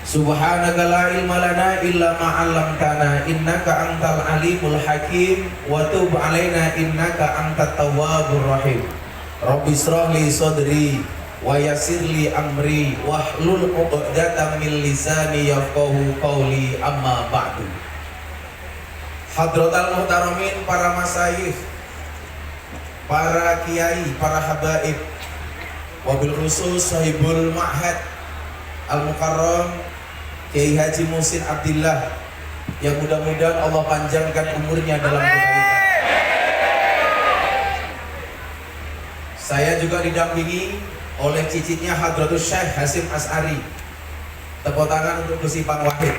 Subhanaka la ilma lana illa ma 'allamtana innaka antal alimul hakim wa tub 'alaina innaka antat tawwabur rahim. Rabbi shrah li sadri wa yassir li amri wahlul 'uqdatam min lisani yafqahu qawli amma ba'du. Hadratal muhtaramin, para masyayikh, para kiai, para habaib, wabil khusus sahibul ma'had Al-Mukarram Kiai Haji Muhsin Abdillah, yang mudah-mudahan Allah panjangkan umurnya dalam kebaikan. Saya juga didampingi oleh cicitnya Hadratus Syekh Hasim As'ari. Tepuk tangan untuk Gus Ipang Wahid.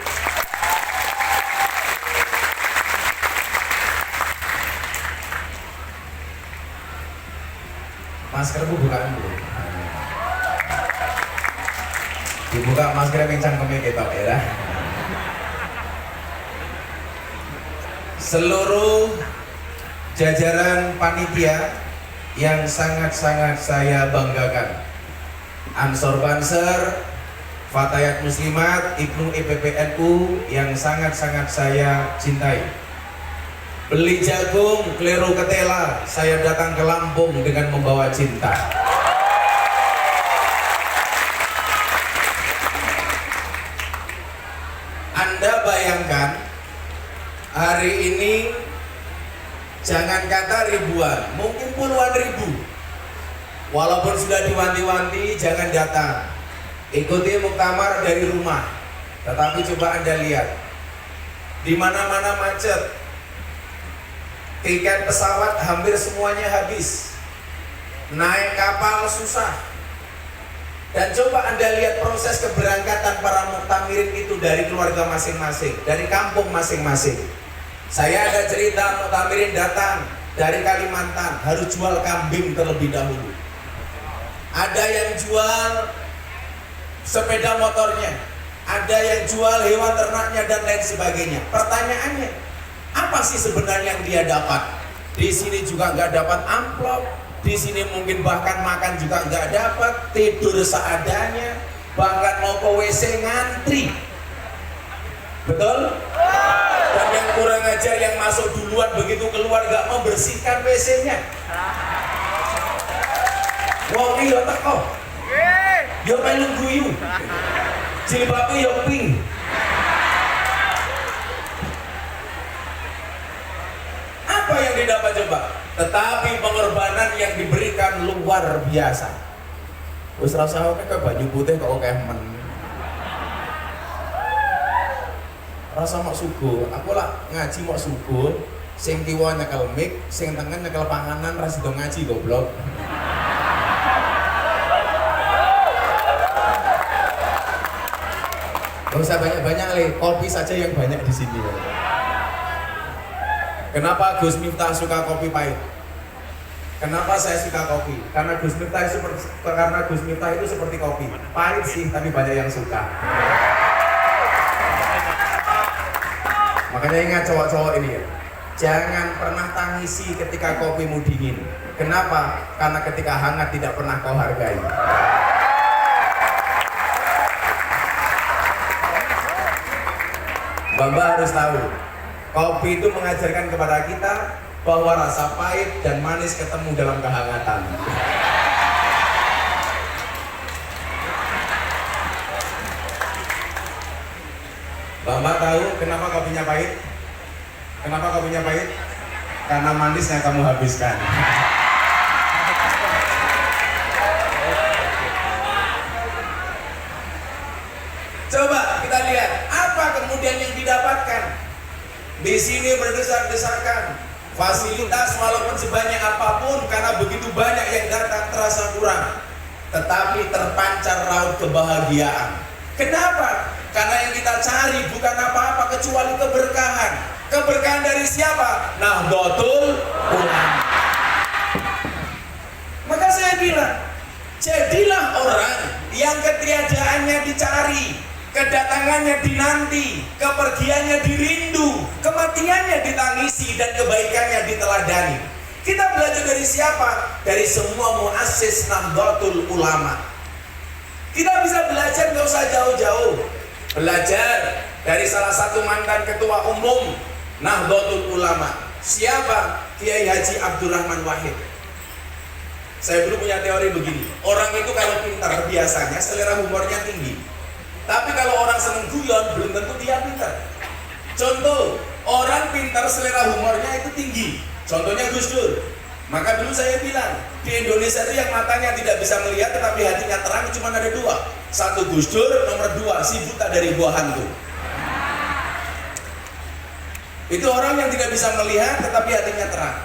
Maskermu bukaan dulu. Dibuka masker kencang kami kita ya. Seluruh jajaran panitia yang sangat-sangat saya banggakan, Ansor Banser, Fatayat Muslimat, Ibnu IPPNU yang sangat-sangat saya cintai. Beli jagung, keliru ketela, saya datang ke Lampung dengan membawa cinta. Anda bayangkan, hari ini jangan kata ribuan, mungkin puluhan ribu. Walaupun sudah diwanti-wanti jangan datang, ikuti muktamar dari rumah. Tetapi coba Anda lihat, di mana-mana macet, tiket pesawat hampir semuanya habis, naik kapal susah. Dan coba Anda lihat proses keberangkatan para muktamirin itu dari keluarga masing-masing, dari kampung masing-masing. Saya ada cerita muktamirin datang dari Kalimantan, harus jual kambing terlebih dahulu. Ada yang jual sepeda motornya, ada yang jual hewan ternaknya dan lain sebagainya. Pertanyaannya, apa sih sebenarnya yang dia dapat? Di sini juga nggak dapat amplop. Di sini mungkin bahkan makan juga nggak dapat, tidur seadanya, bahkan mau ke WC ngantri. Betul? Dan yang kurang ajar yang masuk duluan, begitu keluar nggak membersihkan WC-nya. Wong iki yo teko. Yo melu guyu. Jilbabe yo pink. Apa yang didapat coba? Tetapi pengorbanan yang diberikan luar biasa. Wis rasa oke ke baju putih kok oke men. Rasa mok sugo, aku lah ngaji mok sugo, sing kiwa nyekel mic, sing tengen nyekel panganan ra sido ngaji goblok. Gak usah banyak-banyak le, kopi saja yang banyak di sini. Kenapa Gus Miftah suka kopi pahit? Kenapa saya suka kopi? Karena Gus Miftah itu seperti kopi, pahit sih tapi banyak yang suka. Makanya ingat cowok-cowok ini ya, jangan pernah tangisi ketika kopimu dingin. Kenapa? Karena ketika hangat tidak pernah kau hargai. Mbak harus tahu, kopi itu mengajarkan kepada kita bahwa rasa pahit dan manis ketemu dalam kehangatan. Mbak tahu kenapa kopinya pahit? Kenapa kopinya pahit? Karena manisnya kamu habiskan. Coba kita lihat apa kemudian yang didapatkan. Di sini berdesak-desakan, fasilitas walaupun sebanyak apapun karena begitu banyak yang datang terasa kurang, tetapi terpancar raut kebahagiaan. Kenapa? Karena yang kita cari bukan apa-apa kecuali keberkahan. Keberkahan dari siapa? Nahdlatul Ulama. Maka saya bilang, jadilah orang yang ketiadaannya dicari, kedatangannya dinanti, kepergiannya dirindu, kematiannya ditangisi, dan kebaikannya diteladani. Kita belajar dari siapa? Dari semua muassis Nahdlatul Ulama. Kita bisa belajar, nggak usah belajar dari salah satu mantan ketua umum Nahdlatul Ulama. Siapa? Kiai Haji Abdurrahman Wahid. Saya dulu punya teori begini, orang itu kalau pintar biasanya selera humornya tinggi. Tapi kalau orang seneng guyon belum tentu dia pintar. Contoh, orang pintar selera humornya itu tinggi. Contohnya Gus Dur. Maka dulu saya bilang, di Indonesia itu yang matanya tidak bisa melihat tetapi hatinya terang cuma ada dua. Satu Gus Dur, nomor dua si buta dari buah hantu. Itu orang yang tidak bisa melihat tetapi hatinya terang.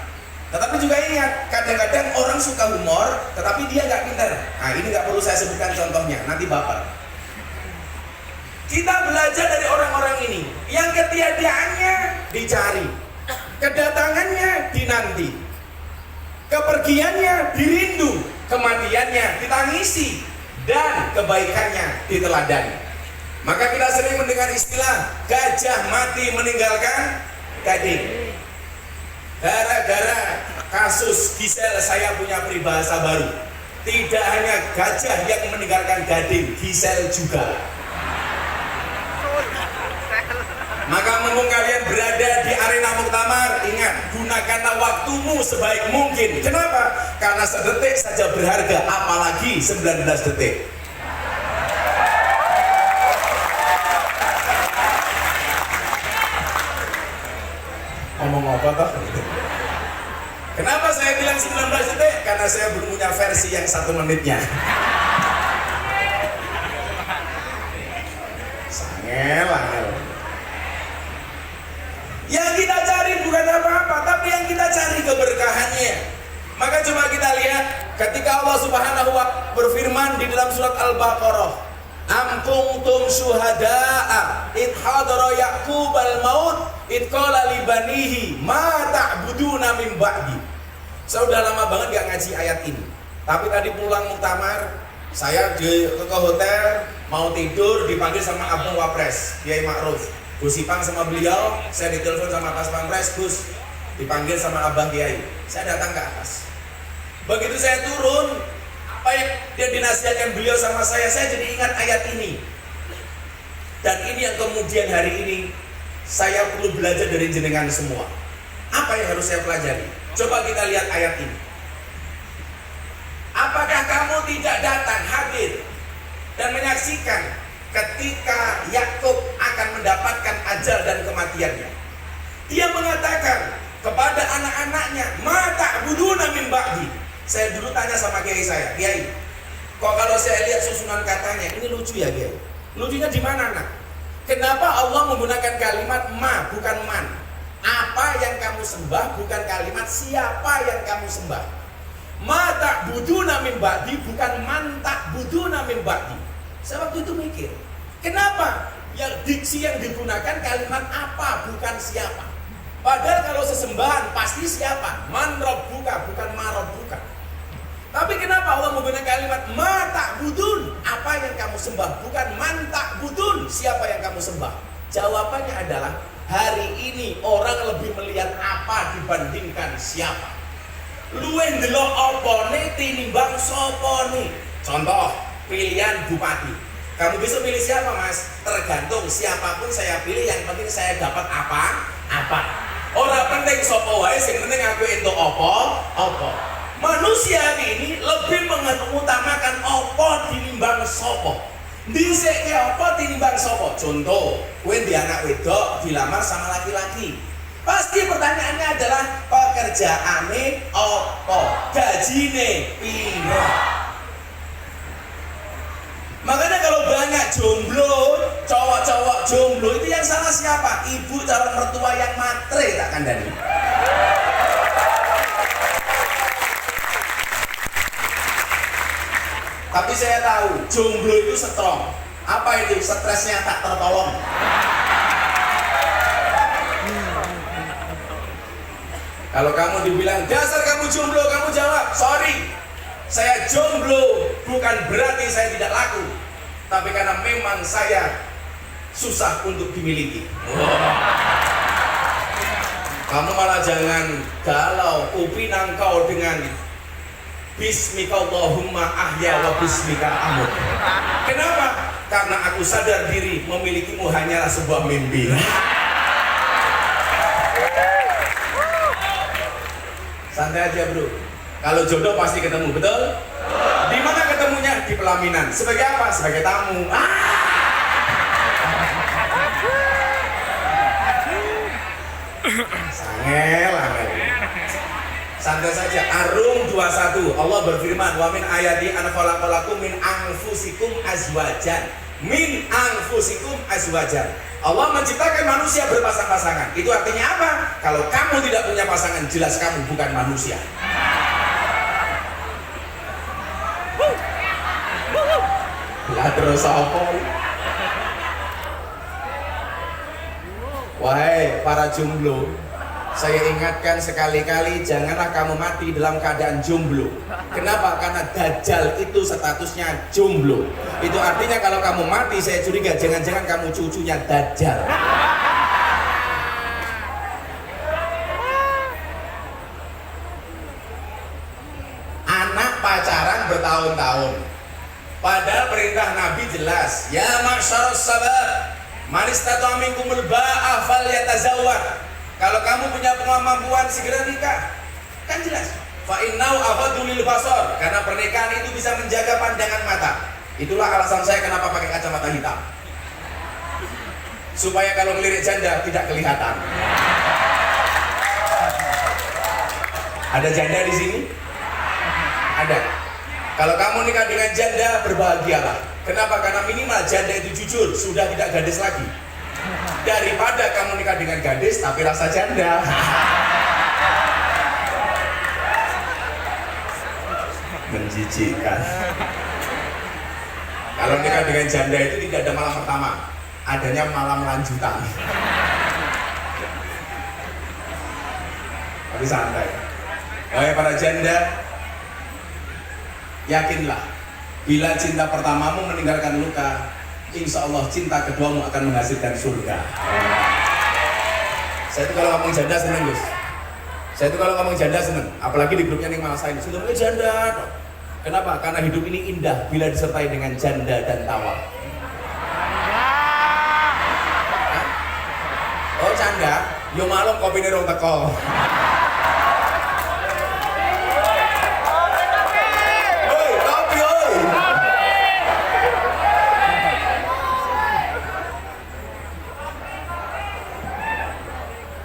Tetapi juga ingat, kadang-kadang orang suka humor tetapi dia nggak pintar. Nah ini nggak perlu saya sebutkan contohnya, nanti baper. Kita belajar dari orang-orang ini yang ketiadaannya dicari, kedatangannya dinanti, kepergiannya dirindu, kematiannya ditangisi, dan kebaikannya diteladani. Maka kita sering mendengar istilah gajah mati meninggalkan gading. Gara-gara kasus Gisel saya punya peribahasa baru. Tidak hanya gajah yang meninggalkan gading, Gisel juga. Maka mumpung kalian berada di arena muktamar, ingat, gunakanlah waktumu sebaik mungkin. Kenapa? Karena sedetik saja berharga, apalagi 19 detik. Ngomong apa toh? Kenapa saya bilang 19 detik? Karena saya belum punya versi yang 1 menitnya. Sangel. Yang kita cari bukan apa-apa, tapi yang kita cari keberkahannya. Maka coba kita lihat ketika Allah Subhanahu wa ta'ala berfirman di dalam surat Al-Baqarah, am kuntum syuhada'a id hadara Ya'qub al-maut id qala li banihi ma ta'buduna min ba'di. Saya udah lama banget gak ngaji ayat ini. Tapi tadi pulang muktamar, saya ke hotel mau tidur dipanggil sama Abang Wapres, Kiai Ma'ruf. Gus Ipang sama beliau, saya ditelepon sama Pas Pampres, Gus dipanggil sama Abang Kiai. Saya datang ke atas. Begitu saya turun, apa yang dia dinasihatkan beliau sama saya jadi ingat ayat ini. Dan ini yang kemudian hari ini saya perlu belajar dari jenengan semua. Apa yang harus saya pelajari? Coba kita lihat ayat ini. Apakah kamu tidak datang hadir dan menyaksikan ketika Yakub akan mendapatkan ajal dan kematiannya? Dia mengatakan kepada anak-anaknya, ma ta'buduna min ba'di. Saya dulu tanya sama kiai saya, Kiai, kok kalau saya lihat susunan katanya ini lucu ya Kiai? Lucunya di mana nak? Kenapa Allah menggunakan kalimat ma bukan man? Apa yang kamu sembah bukan kalimat siapa yang kamu sembah. Ma ta'buduna min ba'di bukan man ta'buduna min ba'di. Saya waktu itu mikir, kenapa yang diksi yang digunakan kalimat apa bukan siapa? Padahal kalau sesembahan pasti siapa? Man rabbuka bukan ma rabbuka. Tapi kenapa Allah menggunakan kalimat ma ta'budun? Apa yang kamu sembah bukan man ta'budun, siapa yang kamu sembah? Jawabannya adalah hari ini orang lebih melihat apa dibandingkan siapa. Luwih ndelok opone tinimbang sopone. Contoh, pilihan bupati. Kamu bisa pilih siapa mas? Tergantung siapapun saya pilih, yang penting saya dapat apa? Orang penting sopo wae, sing penting aku entuk apa. Manusia hari ini lebih mengutamakan apa tinimbang sopo. Dhisik ke apa tinimbang sopo. Contoh, kowe di anak wedok dilamar sama laki-laki. Pasti pertanyaannya adalah pekerjaane apa? Gajine piro? Makanya kalau banyak jomblo, cowok-cowok jomblo itu yang salah siapa? Ibu calon mertua yang matre tak kandani. Tapi saya tahu jomblo itu strong. Apa itu? Stresnya tak tertolong. Kalau kamu dibilang dasar kamu jomblo, kamu jawab sorry, saya jomblo bukan berarti saya tidak laku, tapi karena memang saya susah untuk dimiliki. Kamu malah jangan galau, kupinang kau dengan Bismika Allahumma ahya wa bismika amut. Kenapa? Karena aku sadar diri memilikimu hanyalah sebuah mimpi. Santai aja bro. Kalau jodoh pasti ketemu, betul? Di mana ketemunya? Di pelaminan. Sebagai apa? Sebagai tamu. Sangel. Santai saja. Arum 21. Allah berfirman, "Wa min ayati an khalaqalakum min anfusikum azwajan." Min anfusikum azwajan. Allah menciptakan manusia berpasang-pasangan. Itu artinya apa? Kalau kamu tidak punya pasangan, jelas kamu bukan manusia. Lah terus apa? Wahai para jomblo, saya ingatkan sekali-kali, janganlah kamu mati dalam keadaan jomblo. Kenapa? Karena Dajjal itu statusnya jomblo. Itu artinya kalau kamu mati, saya curiga jangan-jangan kamu cucunya Dajjal. Anak pacaran bertahun-tahun, padahal perintah Nabi jelas, ya ma'syarus sabab, man istata'a minkumul ba'a falyatazawwaj. Kalau kamu punya kemampuan segera nikah. Kan jelas. Fa innau aghaddu lil basar, karena pernikahan itu bisa menjaga pandangan mata. Itulah alasan saya kenapa pakai kacamata hitam. Supaya kalau ngelirik janda tidak kelihatan. Ada janda di sini? Ada. Kalau kamu nikah dengan janda, berbahagialah. Kenapa? Karena minimal janda itu jujur, sudah tidak gadis lagi. Daripada kamu nikah dengan gadis tapi rasa janda. Menjijikkan. Kalau nikah dengan janda itu tidak ada malam pertama, adanya malam lanjutan. Tapi santai. Wahai para janda, yakinlah, bila cinta pertamamu meninggalkan luka, insya Allah cinta keduamu akan menghasilkan surga. Saya itu kalau ngomong janda seneng Gus. Saya itu kalau ngomong janda seneng. Apalagi di grupnya nih malah saya ini sudah janda. Kenapa? Karena hidup ini indah bila disertai dengan janda dan tawa. Oh canda, yo malum kopi nih rong teko.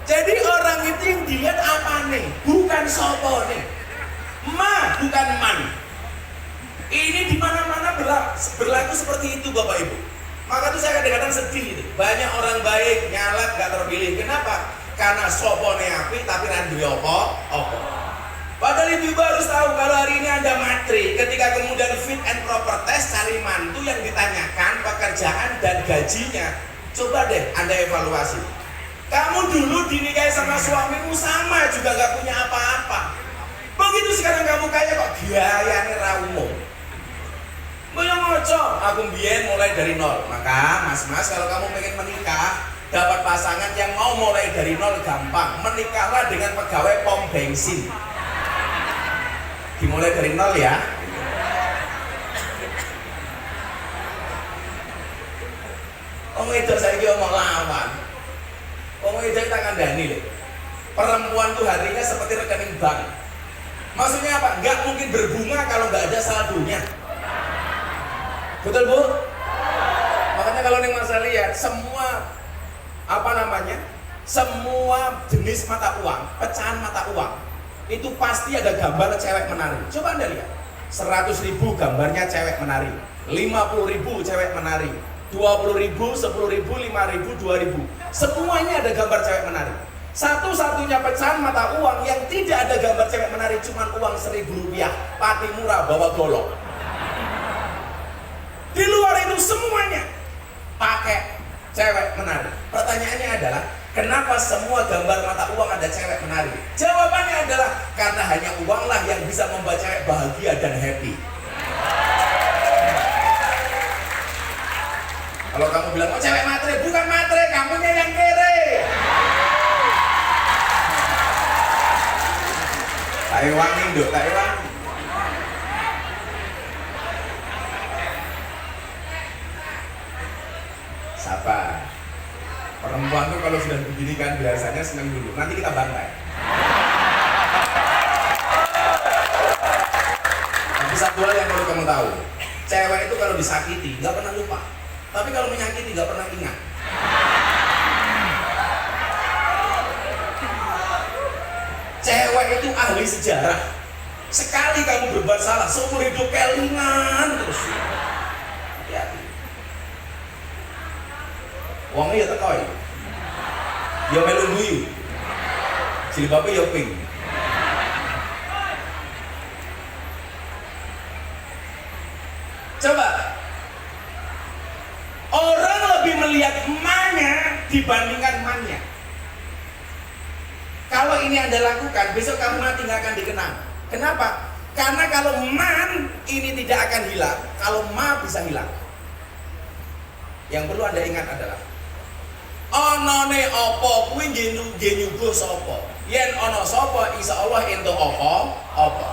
Jadi orang itu yang dilihat apa nih? Bukan sopo nih. Ma, bukan man. Ini di mana-mana berlaku seperti itu Bapak Ibu. Maka tuh saya kadang-kadang sedih itu. Banyak orang baik nyalak gak terpilih. Kenapa? Karena sopo nih api tapi randu opo. Padahal ibu harus tahu kalau hari ini Anda matri, ketika kemudian fit and proper test cari mantu yang ditanyakan pekerjaan dan gajinya. Coba deh Anda evaluasi. Kamu dulu dinikahi sama suamimu sama juga gak punya apa-apa. Begitu sekarang kamu kaya kok gayanya raumum. Mau ngoco, aku mbien mulai dari nol. Maka mas-mas kalau kamu pengen menikah, dapat pasangan yang mau mulai dari nol gampang. Menikahlah dengan pegawai pom bensin. Dimulai dari nol ya. Om itu saya ngomong lawan. Om itu kita kandani loh. Perempuan tuh hatinya seperti rekening bank. Maksudnya apa? Nggak mungkin berbunga kalau nggak ada saldonya. Betul Bu? Makanya kalau nih Mas lihat semua semua jenis mata uang, pecahan mata uang itu pasti ada gambar cewek menari. Coba Anda lihat, 100.000 gambarnya cewek menari, 50.000 cewek menari, 20.000, 10.000, 5.000, 2.000, semuanya ada gambar cewek menari. Satu-satunya pecahan mata uang yang tidak ada gambar cewek menari cuma uang Rp1.000, pati murah bawa golok. Di luar itu semuanya pakai cewek menari. Pertanyaannya adalah, kenapa semua gambar mata uang ada cewek menari? Jawabannya adalah karena hanya uanglah yang bisa membuat cewek bahagia dan happy. Kalau kamu bilang, oh cewek matre, bukan matre, kamunya yang kere. Taiwan Indo, Taiwan. Sabar. Perempuan tuh kalau sudah begini kan biasanya senang dulu. Nanti kita bantai. Tapi satu hal yang perlu kamu tahu, cewek itu kalau disakiti nggak pernah lupa. Tapi kalau menyakiti nggak pernah ingat. Cewek itu ahli sejarah. Sekali kamu berbuat salah, seumur hidup kelingan terus. Hati-hati. Wongnya ya teko ya melu guyu. Jilbabe ya pink. Coba orang lebih melihat emaknya dibandingkan mannya. Kalau ini Anda lakukan, besok kamu mati nggak akan dikenang. Kenapa? Karena kalau man ini tidak akan hilang, kalau ma bisa hilang. Yang perlu Anda ingat adalah onone opo kuwi nggih nyuguh sapa. Yen ana sapa insyaallah entuk apa?